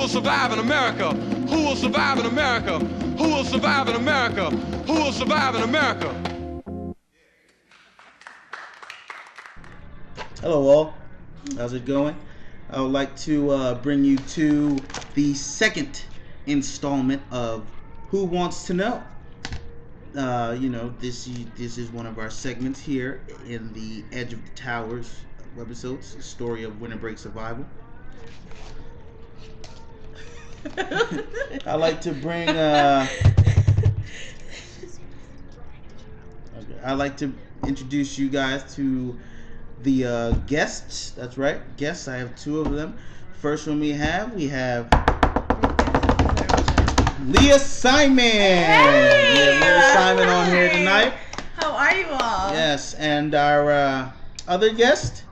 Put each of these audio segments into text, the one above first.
will survive in America? Who will survive in America? Who will survive in America? Who will survive in America? Hello all, how's it going? I would like to bring you to the second installment of Who Wants to Know? This is one of our segments here in the Edge of the Towers webisodes, the story of winter break survival. I like to bring I like to introduce you guys to the guests. That's right, guests. I have two of them. First one we have Leah Simon. Hey! We have Leah Simon on here tonight. How are you all? Yes, and our other guest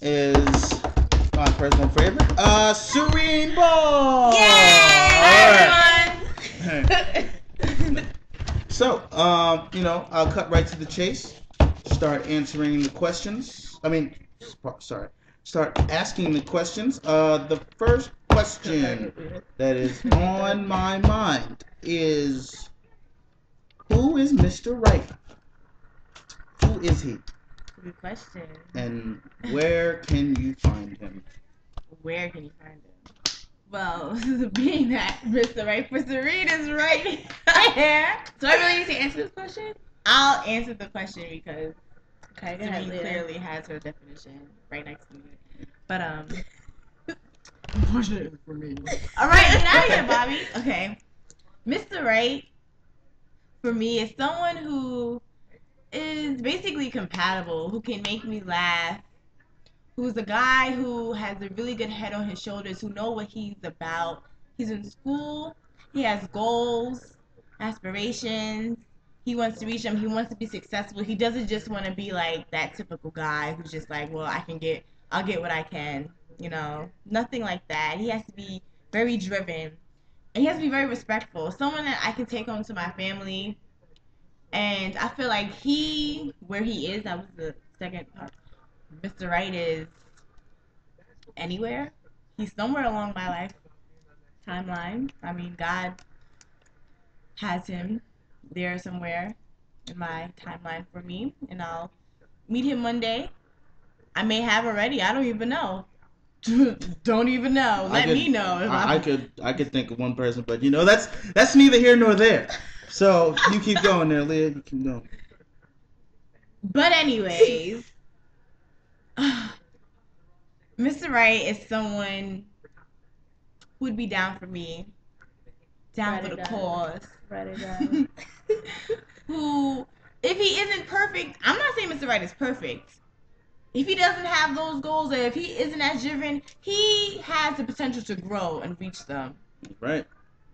is my personal favorite, Serene Ball. Yay! All right. So, I'll cut right to the chase. Start answering the questions. Start asking the questions. The first question that is on my mind is, who is Mr. Right? Who is he? Good question. And where can you find him? Where can you find him? Well, being that Mr. Right for Serene is right here. So I really need to answer this question? I'll answer the question because Serene clearly has her definition right next to me. But, Unfortunately for me. Alright, get out of here, Bobby. Okay. Mr. Right, for me, is someone who is basically compatible, who can make me laugh, who's a guy who has a really good head on his shoulders, who know what he's about. He's in school, he has goals, aspirations, he wants to reach them, he wants to be successful. He doesn't just want to be like that typical guy who's just like, well, I'll get what I can, nothing like that. He has to be very driven, and he has to be very respectful, someone that I can take home to my family. And I feel like where he is, that was the second part. Mr. Right is anywhere. He's somewhere along my life timeline. I mean, God has him there somewhere in my timeline for me, and I'll meet him one day. I may have already. I don't even know. Don't even know. Let me know. If I could think of one person, but that's neither here nor there. So you keep going there, Leah. You keep going. But anyways, Mr. Right is someone who would be down for me, down for the cause. Who, if he isn't perfect, I'm not saying Mr. Right is perfect. If he doesn't have those goals, or if he isn't as driven, he has the potential to grow and reach them. Right.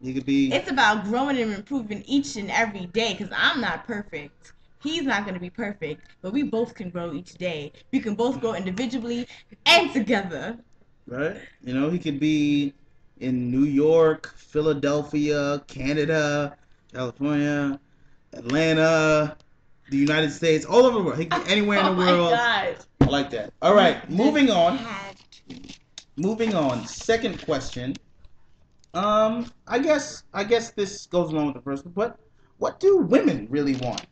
He could be. It's about growing and improving each and every day, because I'm not perfect. He's not going to be perfect, but we both can grow each day. We can both grow individually and together. Right. He could be in New York, Philadelphia, Canada, California, Atlanta, the United States, all over the world. He could be anywhere in the world. God. I like that. All right, moving on. Second question. I guess this goes along with the first one, but what do women really want?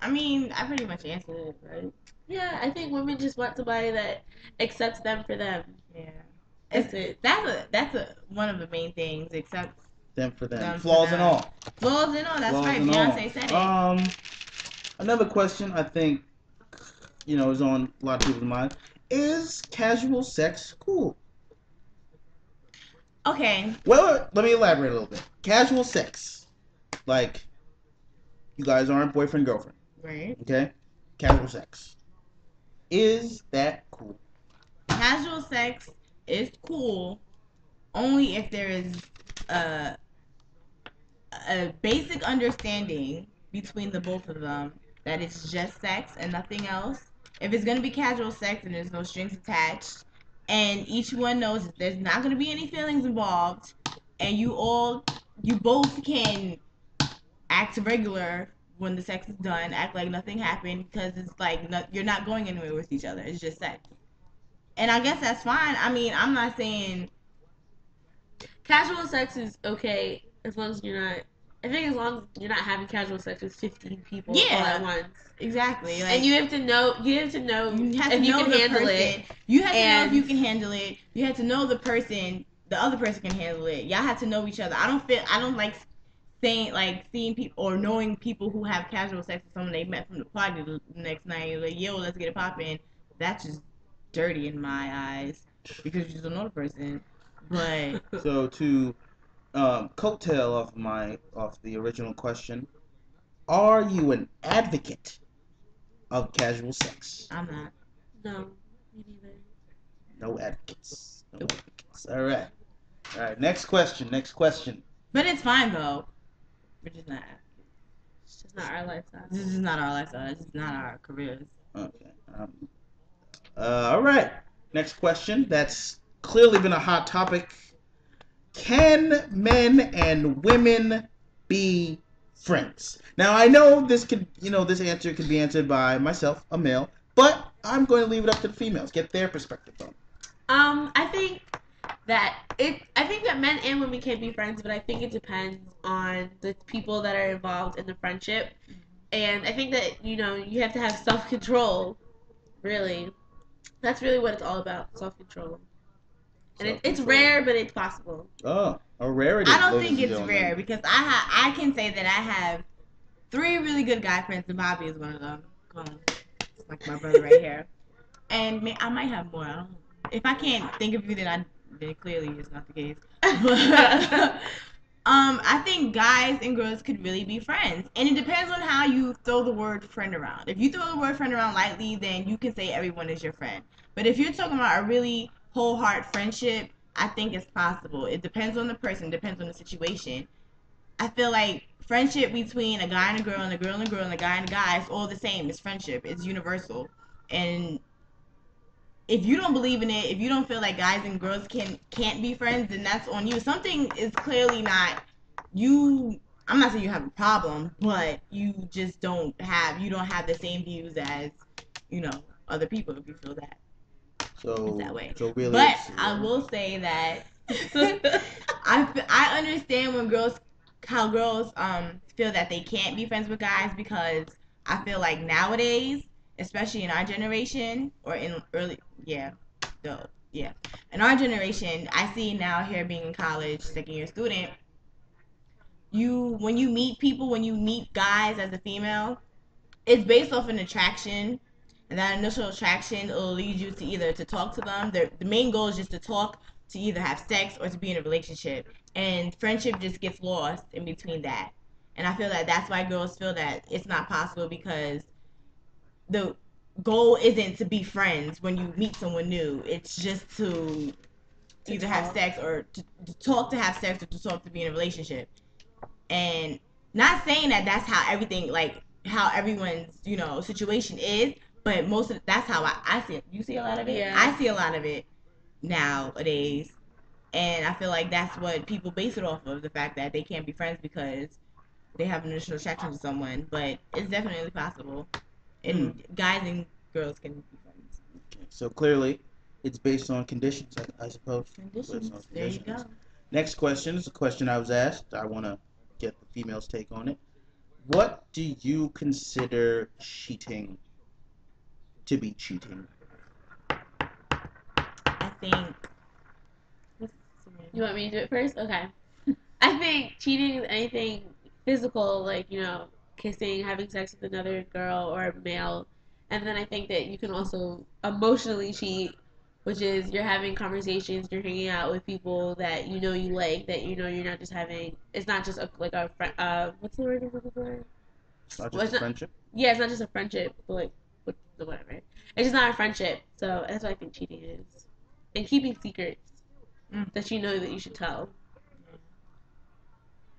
I mean, I pretty much answered it, right? Yeah, I think women just want somebody that accepts them for them. Yeah. That's one of the main things, except them for them. Flaws and all. Flaws and all, that's right. Beyonce said it. Another question I think, is on a lot of people's mind. Is casual sex cool? Okay. Well, let me elaborate a little bit. Casual sex. Like, you guys aren't boyfriend, girlfriend. Right. Okay? Casual sex. Is that cool? Casual sex is cool only if there is a basic understanding between the both of them that it's just sex and nothing else. If it's going to be casual sex and there's no strings attached, and each one knows that there's not going to be any feelings involved, and you both can act regular when the sex is done, act like nothing happened, because it's like you're not going anywhere with each other. It's just sex. And I guess that's fine. I mean, I'm not saying Casual sex is okay as long as you're not. I think as long as you're not having casual sex with 15 people all at once. Exactly. Like, and you have to know. You have to know if you can handle it. You have to know if you can handle it. You have to know the person. The other person can handle it. Y'all have to know each other. I don't like seeing people or knowing people who have casual sex with someone they met from the party the next night. Like, yo, let's get it poppin'. That's just dirty in my eyes because you just don't know the person. But so to coattail off the original question, are you an advocate of casual sex? I'm not. No, me neither. No advocates. No advocates. All right. Next question. But it's fine though. We're just not. It's just not our lifestyle. This is not our lifestyle. This is not our careers. Okay. All right. Next question. That's clearly been a hot topic. Can men and women be friends? Now I know this answer could be answered by myself, a male, but I'm going to leave it up to the females. Get their perspective on it. I think that men and women can be friends, but I think it depends on the people that are involved in the friendship. And I think that, you have to have self-control, really. That's really what it's all about, self-control. And it's rare, but it's possible. Oh, a rarity. I don't think it's rare because I can say that I have 3 really good guy friends, and Bobby is one of them. It's like my brother right here. And I might have more. I don't know. If I can't think of you, then clearly it's not the case. But, I think guys and girls could really be friends. And it depends on how you throw the word friend around. If you throw the word friend around lightly, then you can say everyone is your friend. But if you're talking about a really wholehearted friendship, I think it's possible. It depends on the person, depends on the situation. I feel like friendship between a guy and a girl and a girl and a girl and a guy and a guy is all the same. It's friendship. It's universal. And if you don't believe in it, if you don't feel like guys and girls can't be friends, then that's on you. Something is clearly not you. I'm not saying you have a problem, but you just don't have the same views as other people. If you feel that that way. So really, but I will say that I understand how girls feel that they can't be friends with guys, because I feel like nowadays, especially in our generation or in in our generation, I see now here being in college, second year student, when you meet guys as a female, it's based off an attraction, and that initial attraction will lead you to either to talk to them. The main goal is just to talk, to either have sex or to be in a relationship, and friendship just gets lost in between that. And I feel that that's why girls feel that it's not possible, because the goal isn't to be friends when you meet someone new. It's just to either have sex or to talk to have sex or to talk to be in a relationship. And not saying that that's how everything, like how everyone's situation is, but that's how I see it. You see a lot of it? Yeah. I see a lot of it nowadays, and I feel like that's what people base it off of, the fact that they can't be friends because they have an initial attraction to someone. But it's definitely possible, and guys and girls can be friends. Okay. So clearly, it's based on conditions, I suppose. Conditions. There you go. Next question is a question I was asked. I want to get the female's take on it. What do you consider cheating to be cheating? I think. You want me to do it first? Okay. I think cheating is anything physical, like, kissing, having sex with another girl or male. And then I think that you can also emotionally cheat, which is you're having conversations, you're hanging out with people that you like, that you're not just having. It's not just like a friend. What's the word I'm looking for? It's not just a friendship? Yeah, it's not just a friendship, but whatever. It's just not a friendship. So that's what I think cheating is. And keeping secrets that you know that you should tell.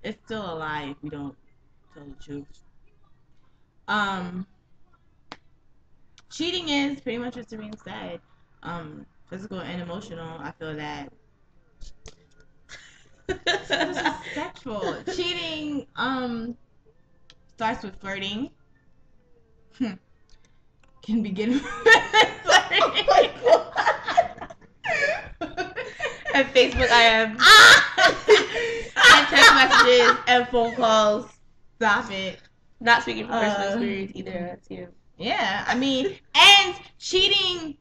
It's still a lie if you don't tell the truth. Cheating is pretty much what Serene said. Physical and emotional. I feel that disrespectful. Cheating starts with flirting. Can begin with flirting. And Facebook IM. And text messages and phone calls. Stop it. Not speaking from personal experience either. That's you. Yeah, I mean, and cheating.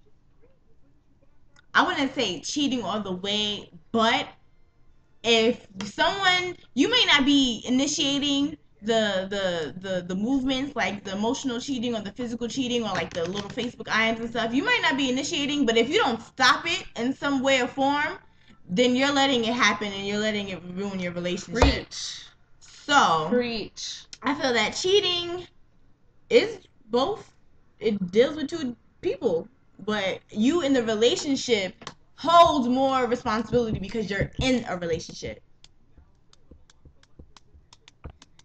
I wouldn't say cheating all the way, but if someone, you may not be initiating the movements, like the emotional cheating or the physical cheating or like the little Facebook IMs and stuff, you might not be initiating, but if you don't stop it in some way or form, then you're letting it happen and you're letting it ruin your relationship. Preach. So Preach. I feel that cheating is both. It deals with two people, but you in the relationship hold more responsibility because you're in a relationship.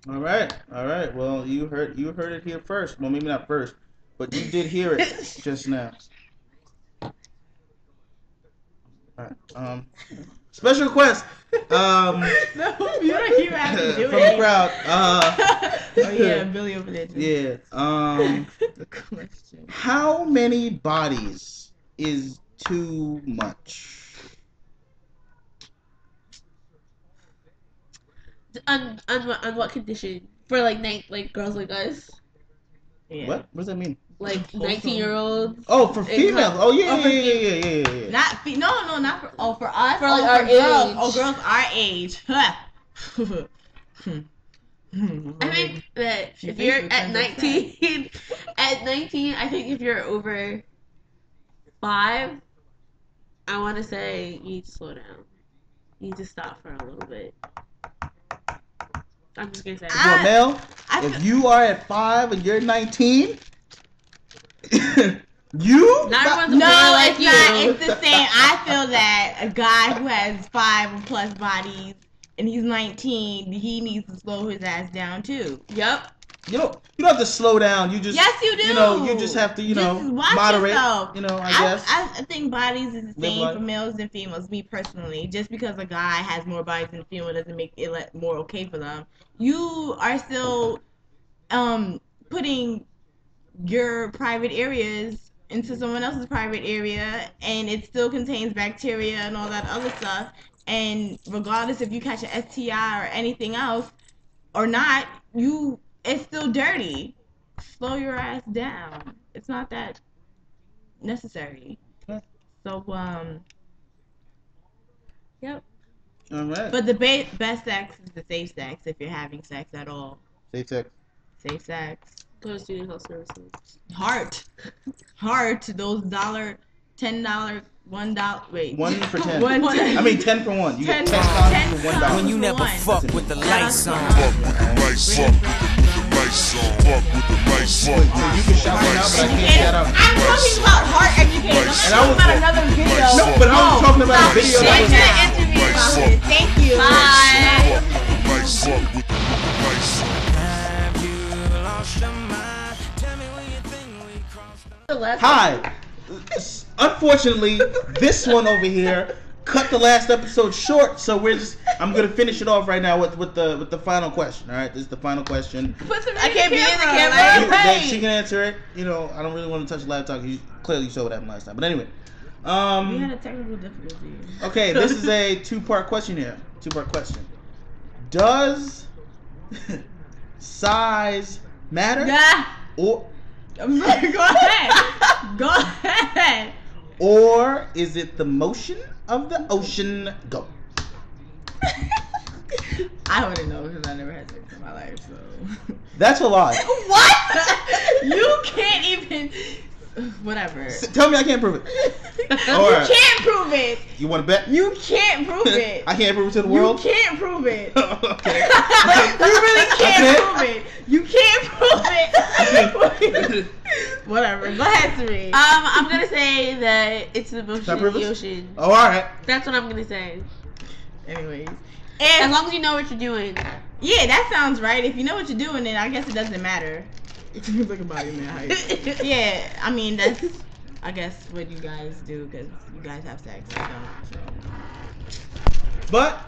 All right. Well, you heard it here first. Well, maybe not first, but you did hear it just now. All right. Special request. No, you don't even have to do from it. the crowd. Oh yeah, Billy over there too. Yeah. The question. How many bodies is too much? On what condition? For like girls like us? Yeah. What does that mean? Like 19-year-olds? Oh, for females. Oh yeah. Not not for for us. For like for our girls. age. Oh, girls our age. I think that She if you're Facebook at friends 19, I think if you're over 5, I want to say you need to slow down. You need to stop for a little bit. I'm just gonna say. Well, Mel, if you are at 5 and you're 19, you Not everyone's No, like it's you. not. It's the same. I feel that a guy who has 5 or plus bodies and he's 19, he needs to slow his ass down too. Yep. You don't have to slow down. You just Yes, you do. You just have to Just watch moderate. yourself. I guess. I think bodies is the Live same life. for males and females. Me personally, just because a guy has more bodies than a female doesn't make it more okay for them. You are still putting your private areas into someone else's private area, and it still contains bacteria and all that other stuff. And regardless if you catch an STI or anything else or not, it's still dirty. Slow your ass down. It's not that necessary. So yep. All right. But the best sex is the safe sex if you're having sex at all. Safe sex. Safe sex. Go to student health services. Heart. Those $10, $1. Wait. 1 for 10. 1 I mean 10 for 1. You 10 get 10 condoms ten for $1. condoms. When you For never one. fuck with the lights on. Fuck with the lights on. Fuck with the lights on. So you can shout me out, but I can't shout out. I'm talking about heart education. I'm And I was- talking about another video. No, but I was talking about a video that Change was. the interview about it. Thank you. Bye. Lights up with the lights on. Have you lost your mind? Tell me when you think we crossed the Hi. Unfortunately, this one over here cut the last episode short, so I'm gonna finish it off right now with the final question. All right, this is the final question. I can't be in the camera. Then she can answer it. I don't really want to touch the laptop. You clearly saw what happened last time. But anyway, We had a technical difficulty. okay, this is a 2-part question here. 2-part question. Does size matter? Yeah. Or Go ahead. Go ahead. Or is it the motion of the ocean? Go. I wouldn't know because I never had sex in my life, so. That's a lie. What? You can't even. Whatever. Tell me I can't prove it. You All right. can't prove it. You want to bet? You can't prove it. I can't prove it to the world? You can't prove it. Okay. You really can't Okay. prove it. You can't prove it. Whatever. Go ahead, Sari. I'm gonna say that it's the motion Can I of prove the it? ocean. Oh, all right. That's what I'm gonna say. Anyways. As long as you know what you're doing. Yeah, that sounds right. If you know what you're doing, then I guess it doesn't matter. Look at body man height. Yeah, I mean that's, I guess, what you guys do because you guys have sex. I don't. So. But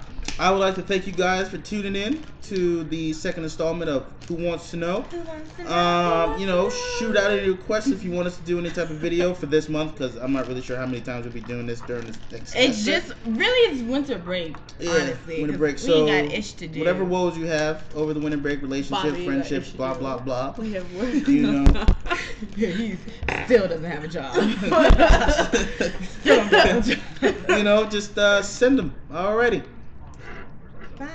I would like to thank you guys for tuning in to the second installment of Who Wants to Know. Who wants to know? You know, shoot out any requests if you want us to do any type of video for this month, because I'm not really sure how many times we'll be doing this during this next It's semester. just really it's winter break. Yeah, honestly, winter 'cause break. we So ain't got ish to do. whatever woes you have over the winter break, relationships, Bobby, you got friendships, ish to blah do. blah blah. We have work. You know. He still doesn't have a job. Still don't have a job. You know, just send them. Alrighty. Bye.